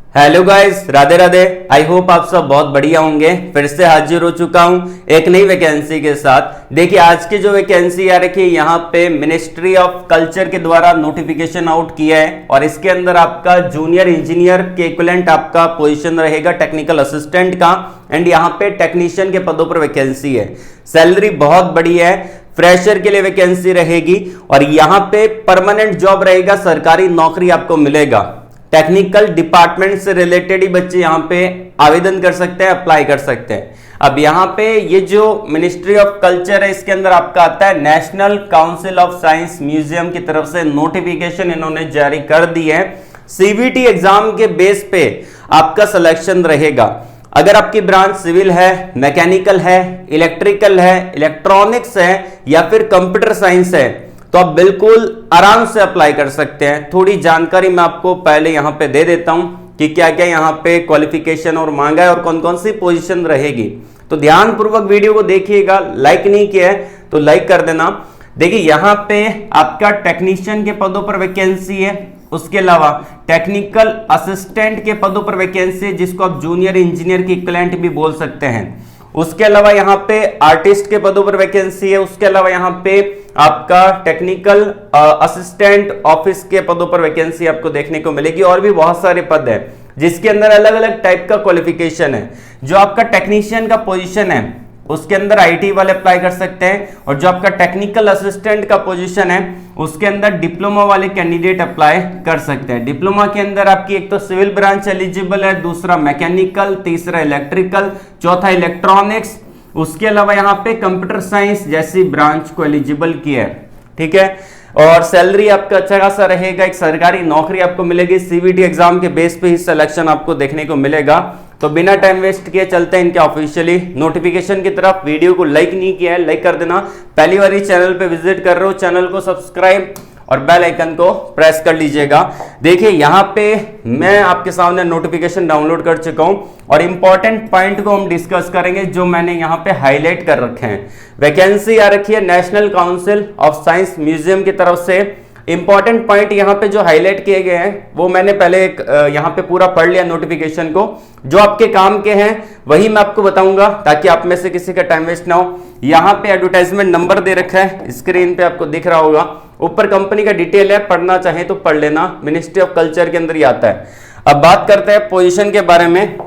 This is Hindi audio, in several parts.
Hello guys, Radhe Radhe. I hope आप सब बहुत बढ़िया होंगे। फिर से हाजिर हो चुका हूं एक नई वैकेंसी के साथ। देखिए आज की जो वैकेंसी आ रखी है यहाँ पे मिनिस्ट्री ऑफ कल्चर के द्वारा नोटिफिकेशन आउट किया है और इसके अंदर आपका जूनियर इंजीनियर के इक्विवेलेंट आपका पोजीशन रहेगा टेक्निकल असिस्टेंट का। एंड यहाँ पे टेक्नीशियन के पदों पर वैकेंसी है। सैलरी बहुत बढ़िया है, फ्रेशर के लिए वैकेंसी रहेगी और यहाँ पे परमानेंट जॉब रहेगा, सरकारी नौकरी आपको मिलेगा। टेक्निकल डिपार्टमेंट से रिलेटेड ही बच्चे यहाँ पे आवेदन कर सकते हैं, अप्लाई कर सकते हैं। अब यहाँ पे ये जो मिनिस्ट्री ऑफ कल्चर है इसके अंदर आपका आता है national council of science museum की तरफ से नोटिफिकेशन इन्होंने जारी कर दी है। सीबीटी एग्जाम के बेस पे आपका सिलेक्शन रहेगा। अगर आपकी ब्रांच सिविल है, मैकेनिकल है, इलेक्ट्रिकल है, इलेक्ट्रॉनिक्स है या फिर कंप्यूटर साइंस है तो आप बिल्कुल आराम से अप्लाई कर सकते हैं। थोड़ी जानकारी मैं आपको पहले यहां पे दे देता हूं कि क्या क्या यहां पे क्वालिफिकेशन और मांगा है और कौन कौन सी पोजीशन रहेगी। तो ध्यानपूर्वक वीडियो को देखिएगा। लाइक नहीं किया है तो लाइक कर देना। देखिए यहां पे आपका टेक्नीशियन के पदों पर वैकेंसी है, उसके अलावा टेक्निकल असिस्टेंट के पदों पर वैकेंसी है जिसको आप जूनियर इंजीनियर की इक्विवेलेंट भी बोल सकते हैं। उसके अलावा यहाँ पे आर्टिस्ट के पदों पर वैकेंसी है। उसके अलावा यहाँ पे आपका टेक्निकल असिस्टेंट ऑफिस के पदों पर वैकेंसी आपको देखने को मिलेगी और भी बहुत सारे पद है जिसके अंदर अलग अलग टाइप का क्वालिफिकेशन है। जो आपका टेक्नीशियन का पोजीशन है उसके अंदर आईटी वाले अप्लाई कर सकते हैं और जो आपका टेक्निकल असिस्टेंट का पोजीशन है उसके अंदर डिप्लोमा वाले कैंडिडेट अप्लाई कर सकते हैं। डिप्लोमा के अंदर आपकी एक तो सिविल ब्रांच एलिजिबल है, दूसरा मैकेनिकल, तीसरा इलेक्ट्रिकल, चौथा इलेक्ट्रॉनिक्स। उसके अलावा यहाँ पे कंप्यूटर साइंस जैसी ब्रांच को एलिजिबल किया है। ठीक है, और सैलरी आपका अच्छा खासा रहेगा, एक सरकारी नौकरी आपको मिलेगी। सीबीटी एग्जाम के बेस पे ही सिलेक्शन आपको देखने को मिलेगा। तो बिना टाइम वेस्ट किए चलते हैं इनके ऑफिशियली नोटिफिकेशन की तरफ। वीडियो को लाइक नहीं किया है, लाइक कर देना। पहली बार चैनल पे विजिट कर रहे हो, चैनल को सब्सक्राइब और बेल आइकन को प्रेस कर लीजिएगा। देखिए यहाँ पे मैं आपके सामने नोटिफिकेशन डाउनलोड कर चुका हूं और इंपॉर्टेंट पॉइंट को हम डिस्कस करेंगे जो मैंने यहाँ पे हाईलाइट कर रखे हैं। वैकेंसी आ रखी है national council of science museum की तरफ से। इंपॉर्टेंट पॉइंट यहाँ पे जो हाईलाइट किए गए हैं वो मैंने पहले यहाँ पे पूरा पढ़ लिया नोटिफिकेशन को। जो आपके काम के हैं वही मैं आपको बताऊंगा ताकि आप में से किसी का टाइम वेस्ट ना हो। यहाँ पे एडवर्टाइजमेंट नंबर दे रखा है, स्क्रीन पे आपको दिख रहा होगा। ऊपर कंपनी का डिटेल है, पढ़ना चाहे तो पढ़ लेना, मिनिस्ट्री ऑफ कल्चर के अंदर ही आता है। अब बात करते हैं पोजीशन के बारे में।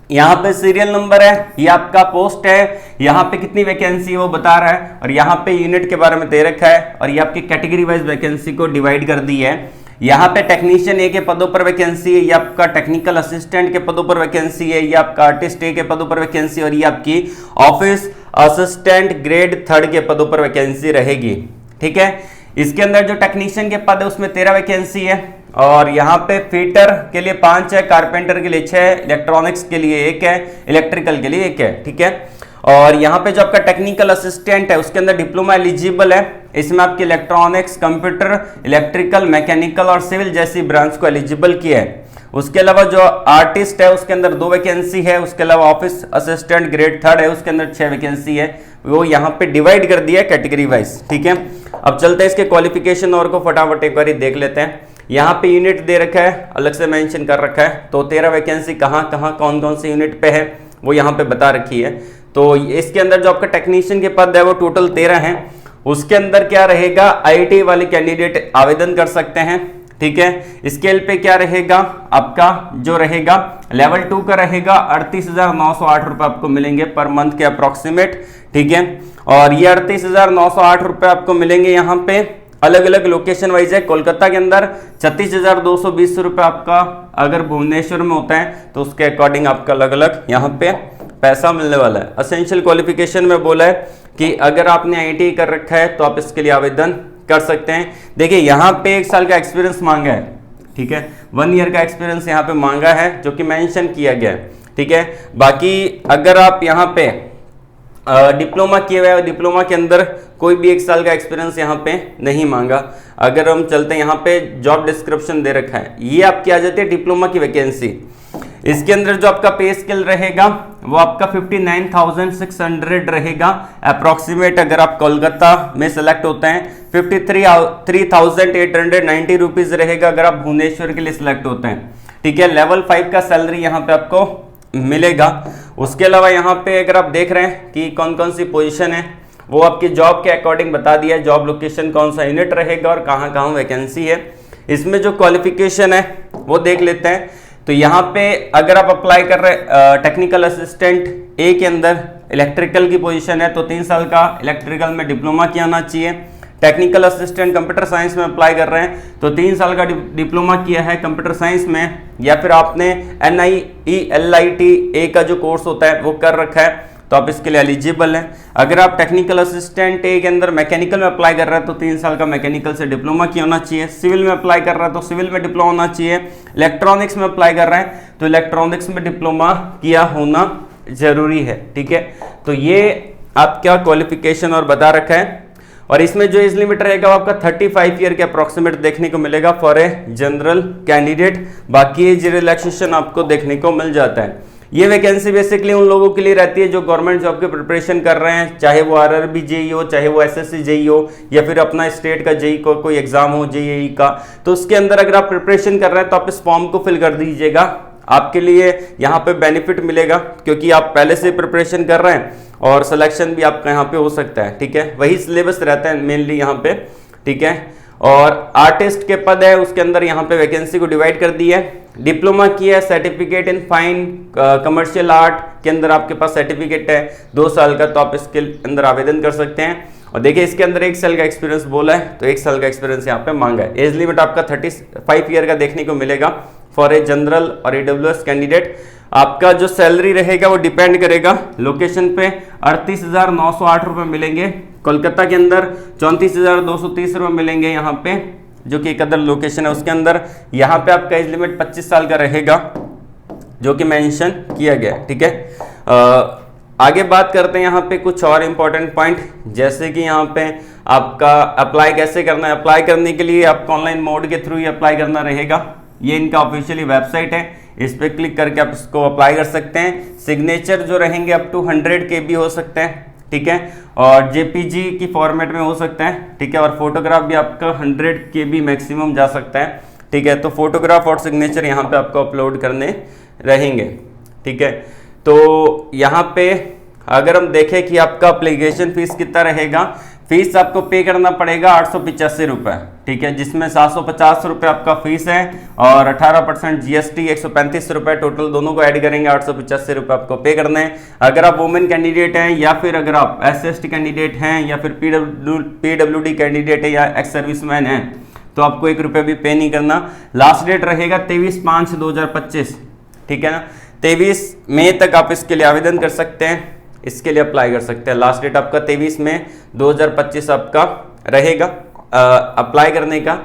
यहाँ पे सीरियल नंबर है, ये आपका पोस्ट है, यहाँ पे कितनी वैकेंसी है वो बता रहा है और यहाँ पे यूनिट के बारे में दे रखा है और ये आपकी कैटेगरी वाइज वैकेंसी को डिवाइड कर दी है। यहाँ पे टेक्नीशियन ए के पदों पर वैकेंसी है, ये आपका टेक्निकल असिस्टेंट के पदों पर वैकेंसी है, ये आपका आर्टिस्ट ए के पदों पर वैकेंसी और ये आपकी ऑफिस असिस्टेंट ग्रेड 3 के पदों पर वैकेंसी रहेगी। ठीक है, इसके अंदर जो टेक्नीशियन के पद है उसमें 13 वैकेंसी है और यहाँ पे फिटर के लिए 5 है, कारपेंटर के लिए 6, इलेक्ट्रॉनिक्स के लिए 1 है, इलेक्ट्रिकल के लिए 1 है। ठीक है, और यहाँ पे जो आपका टेक्निकल असिस्टेंट है उसके अंदर डिप्लोमा एलिजिबल है। इसमें आपके इलेक्ट्रॉनिक्स, कंप्यूटर, इलेक्ट्रिकल, मैकेनिकल और सिविल जैसी ब्रांच को एलिजिबल किया है। उसके अलावा जो आर्टिस्ट है उसके अंदर 2 वैकेंसी है। उसके अलावा ऑफिस असिस्टेंट ग्रेड 3 है, उसके अंदर 6 वैकेंसी है। वो यहाँ पे डिवाइड कर दिया है कैटेगरी वाइज। ठीक है, अब चलते हैं इसके क्वालिफिकेशन और को फटाफट एक बार देख लेते हैं। यहाँ पे यूनिट दे रखा है, अलग से मेंशन कर रखा है। तो 13 वैकेंसी कहाँ कहाँ कौन कौन से यूनिट पे है वो यहाँ पे बता रखी है। तो इसके अंदर जो आपका टेक्नीशियन के पद है वो टोटल 13 हैं। उसके अंदर क्या रहेगा, आईटी वाले कैंडिडेट आवेदन कर सकते हैं। ठीक है, स्केल पे क्या रहेगा आपका, जो रहेगा लेवल 2 का रहेगा 38,908 रुपए आपको मिलेंगे पर मंथ के अप्रोक्सीमेट। ठीक है, और ये 38,908 रुपए आपको मिलेंगे यहाँ पे अलग अलग लोकेशन वाइज है। कोलकाता के अंदर 36,220 रुपए आपका, अगर भुवनेश्वर में होता है तो उसके अकॉर्डिंग आपका अलग अलग यहाँ पे पैसा मिलने वाला है। असेंशियल क्वालिफिकेशन में बोला है कि अगर आपने आईटी कर रखा है तो आप इसके लिए आवेदन कर सकते हैं। देखिए यहाँ पे 1 साल का एक्सपीरियंस मांगा है। ठीक है, 1 ईयर का एक्सपीरियंस यहाँ पे मांगा है जो कि मेंशन किया गया है। ठीक है, बाकी अगर आप यहाँ पे डिप्लोमा किए हुए हैं, डिप्लोमा के अंदर कोई भी 1 साल का एक्सपीरियंस यहाँ पे नहीं मांगा। अगर हम चलते हैं यहाँ पे जॉब डिस्क्रिप्शन दे रखा है, ये आपकी आ जाती है डिप्लोमा की वैकेंसी। इसके अंदर जो आपका पे स्केल रहेगा वो आपका 59,600 रहेगा अप्रोक्सीमेट। अगर आप कोलकाता में सेलेक्ट होते हैं 53,890 रुपीज रहेगा अगर आप भुवनेश्वर के लिए सिलेक्ट होते हैं। ठीक है। लेवल 5 का सैलरी यहाँ पे आपको मिलेगा। उसके अलावा यहाँ पे अगर आप देख रहे हैं कि कौन कौन सी पोजीशन है, वो आपकी जॉब के अकॉर्डिंग बता दिया है। जॉब लोकेशन कौन सा यूनिट रहेगा और कहाँ कहाँ वैकेंसी है। इसमें जो क्वालिफिकेशन है वो देख लेते हैं। तो यहाँ पे अगर आप अप्लाई कर रहे टेक्निकल असिस्टेंट ए के अंदर इलेक्ट्रिकल की पोजीशन है तो 3 साल का इलेक्ट्रिकल में डिप्लोमा किया होना चाहिए। टेक्निकल असिस्टेंट कंप्यूटर साइंस में अप्लाई कर रहे हैं तो 3 साल का डिप्लोमा किया है कंप्यूटर साइंस में, या फिर आपने NIELIT का जो कोर्स होता है वो कर रखा है तो आप इसके लिए एलिजिबल हैं। अगर आप टेक्निकल असिस्टेंट ए के अंदर मैकेनिकल में अप्लाई कर रहे हैं तो 3 साल का मैकेनिकल से डिप्लोमा किया होना चाहिए। सिविल में अप्लाई कर रहा है तो सिविल में डिप्लोमा होना चाहिए। इलेक्ट्रॉनिक्स में अप्लाई कर रहे हैं तो इलेक्ट्रॉनिक्स में डिप्लोमा किया होना जरूरी है, ठीक है। तो ये आपका क्वालिफिकेशन और बता रखा है। और इसमें जो एज लिमिट रहेगा वो आपका 35 ईयर के अप्रोक्सीमेट देखने को मिलेगा फॉर ए जनरल कैंडिडेट। बाकी एज रिलैक्सेशन आपको देखने को मिल जाता है। ये वैकेंसी बेसिकली उन लोगों के लिए रहती है जो गवर्नमेंट जॉब की प्रिपरेशन कर रहे हैं, चाहे वो RRB जेई हो, चाहे वो SSC जेई हो, या फिर अपना स्टेट का जेई को कोई एग्जाम हो JEE का। तो उसके अंदर अगर आप प्रिपरेशन कर रहे हैं तो आप इस फॉर्म को फिल कर दीजिएगा। आपके लिए यहाँ पे बेनिफिट मिलेगा क्योंकि आप पहले से प्रिपरेशन कर रहे हैं और सिलेक्शन भी आपका यहाँ पे हो सकता है, ठीक है। वही सिलेबस रहता है मेनली यहाँ पे, ठीक है। और आर्टिस्ट के पद है उसके अंदर यहाँ पे वैकेंसी को डिवाइड कर दी है। डिप्लोमा किया है, certificate in fine commercial art के अंदर आपके पास सर्टिफिकेट है 2 साल का, तो आप इसके अंदर आवेदन कर सकते हैं। और देखिए इसके अंदर 1 साल का एक्सपीरियंस बोला है तो 1 साल का एक्सपीरियंस यहाँ पे मांगा है। एज लिमिट आपका 35 ईयर का देखने को मिलेगा फॉर ए जनरल और AWS कैंडिडेट। आपका जो सैलरी रहेगा वो डिपेंड करेगा लोकेशन पे। 38,908 रुपये मिलेंगे कोलकाता के अंदर, 34,230 रुपये मिलेंगे यहाँ पे जो कि एक अदर लोकेशन है उसके अंदर। यहाँ पे आपका एज लिमिट 25 साल का रहेगा जो कि मेंशन किया गया है, ठीक है। आगे बात करते हैं यहाँ पे कुछ और इम्पोर्टेंट पॉइंट, जैसे कि यहाँ पे आपका अप्लाई कैसे करना है। अप्लाई करने के लिए आपको ऑनलाइन मोड के थ्रू ही अप्लाई करना रहेगा। ये इनका ऑफिशियली वेबसाइट है, इस पर क्लिक करके आप इसको अप्लाई कर सकते हैं। सिग्नेचर जो रहेंगे अप टू 100 KB हो सकते हैं, ठीक है, और JPG की फॉर्मेट में हो सकता है, ठीक है। और फोटोग्राफ भी आपका 100 KB मैक्सिमम जा सकता है, ठीक है। तो फोटोग्राफ और सिग्नेचर यहाँ पे आपको अपलोड करने रहेंगे, ठीक है। तो यहाँ पे अगर हम देखें कि आपका एप्लीकेशन फीस कितना रहेगा, फीस आपको पे करना पड़ेगा 885 रुपये, ठीक है, जिसमें 750 रुपये आपका फीस है और 18% GST 135 रुपये, टोटल दोनों को ऐड करेंगे 885 रुपये आपको पे करना है। अगर आप वुमेन कैंडिडेट हैं या फिर अगर आप SC/ST कैंडिडेट हैं या फिर PWD कैंडिडेट है या एक्स सर्विसमैन हैं तो आपको 1 रुपये भी पे नहीं करना। लास्ट डेट रहेगा 23/5/2025, ठीक है ना। 23 मई तक आप इसके लिए आवेदन कर सकते हैं, इसके लिए अप्लाई कर सकते हैं। लास्ट डेट आपका 23 मई 2025 आपका रहेगा अप्लाई करने का।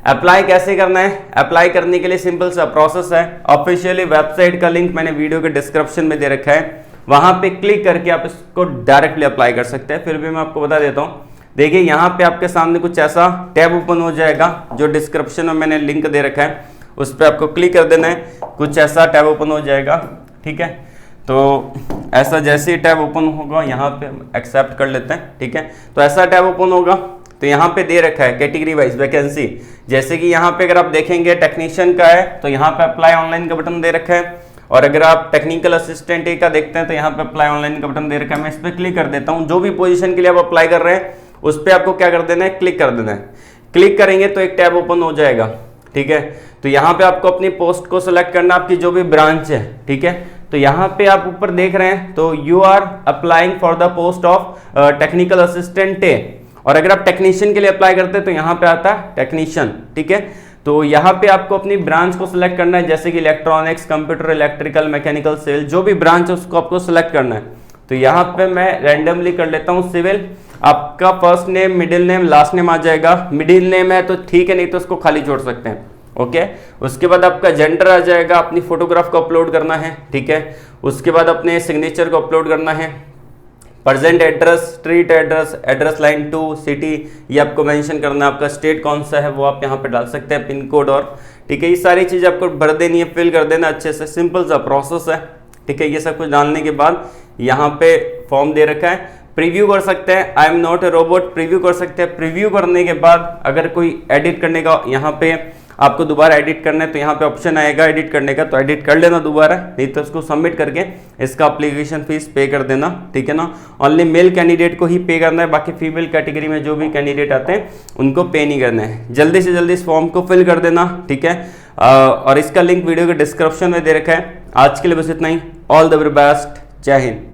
अप्लाई कैसे करना है? अप्लाई करने के लिए सिंपल सा प्रोसेस है। ऑफिशियली वेबसाइट का लिंक मैंने वीडियो के डिस्क्रिप्शन में दे रखा है, वहां पे क्लिक करके आप इसको डायरेक्टली अप्लाई कर सकते हैं। फिर भी मैं आपको बता देता हूँ। देखिए यहाँ पे आपके सामने कुछ ऐसा टैब ओपन हो जाएगा, जो डिस्क्रिप्शन में मैंने लिंक दे रखा है, उस पर आपको क्लिक कर देना है। कुछ ऐसा टैब ओपन हो जाएगा, ठीक है। तो ऐसा जैसे ही टैब ओपन होगा यहाँ पे एक्सेप्ट कर लेते हैं, ठीक है। तो ऐसा टैब ओपन होगा तो यहाँ पे दे रखा है कैटेगरी वाइज वैकेंसी। जैसे कि यहाँ पे अगर आप देखेंगे टेक्नीशियन का है तो यहाँ पे अप्लाई ऑनलाइन का बटन दे रखा है, और अगर आप टेक्निकल असिस्टेंट का देखते हैं तो यहाँ पे अप्लाई ऑनलाइन का बटन दे रखा है। मैं इस पर क्लिक कर देता हूँ। जो भी पोजीशन के लिए आप अप्लाई कर रहे हैं उस पर आपको क्या कर देना है, क्लिक कर देना है। क्लिक करेंगे तो एक टैब ओपन हो जाएगा, ठीक है। तो यहाँ पे आपको अपनी पोस्ट को सिलेक्ट करना, आपकी जो भी ब्रांच है, ठीक है। तो यहाँ पे आप ऊपर देख रहे हैं तो you are applying for the post of technical assistant A, और अगर आप टेक्नीशियन के लिए अप्लाई करते हैं तो यहाँ पे आता है टेक्नीशियन, ठीक है। तो यहाँ पे आपको अपनी ब्रांच को सिलेक्ट करना है, जैसे कि electronics, computer, electrical, mechanical, civil, जो भी ब्रांच है उसको आपको सिलेक्ट करना है। तो यहाँ पे मैं रैंडमली कर लेता हूँ सिविल। आपका first name, middle name, last name आ जाएगा। मिडिल नेम है तो ठीक है, नहीं तो उसको खाली छोड़ सकते हैं, ओके। उसके बाद आपका जेंडर आ जाएगा, अपनी फोटोग्राफ को अपलोड करना है, ठीक है। उसके बाद अपने सिग्नेचर को अपलोड करना है। Present address, street address, address line 2, city, ये आपको मेंशन करना है। आपका स्टेट कौन सा है वो आप यहाँ पे डाल सकते हैं, पिन कोड, और ठीक है। ये सारी चीज़ आपको भर देनी है, फिल कर देना अच्छे से। सिंपल सा प्रोसेस है, ठीक है। ये सब कुछ डालने के बाद यहाँ पे फॉर्म दे रखा है, प्रीव्यू कर सकते हैं। I am not a robot, preview कर सकते हैं। प्रीव्यू करने के बाद अगर कोई एडिट करने का यहाँ पे आपको दोबारा एडिट करना है तो यहाँ पे ऑप्शन आएगा एडिट करने का, तो एडिट कर लेना दोबारा, नहीं तो उसको सबमिट करके इसका एप्लीकेशन फीस पे कर देना, ठीक है ना। ओनली मेल कैंडिडेट को ही पे करना है, बाकी फीमेल कैटेगरी में जो भी कैंडिडेट आते हैं उनको पे नहीं करना है। जल्दी से जल्दी इस फॉर्म को फिल कर देना, ठीक है। और इसका लिंक वीडियो के डिस्क्रिप्शन में दे रखा है। आज के लिए बस इतना ही। ऑल द वेरी बेस्ट, जय हिंद।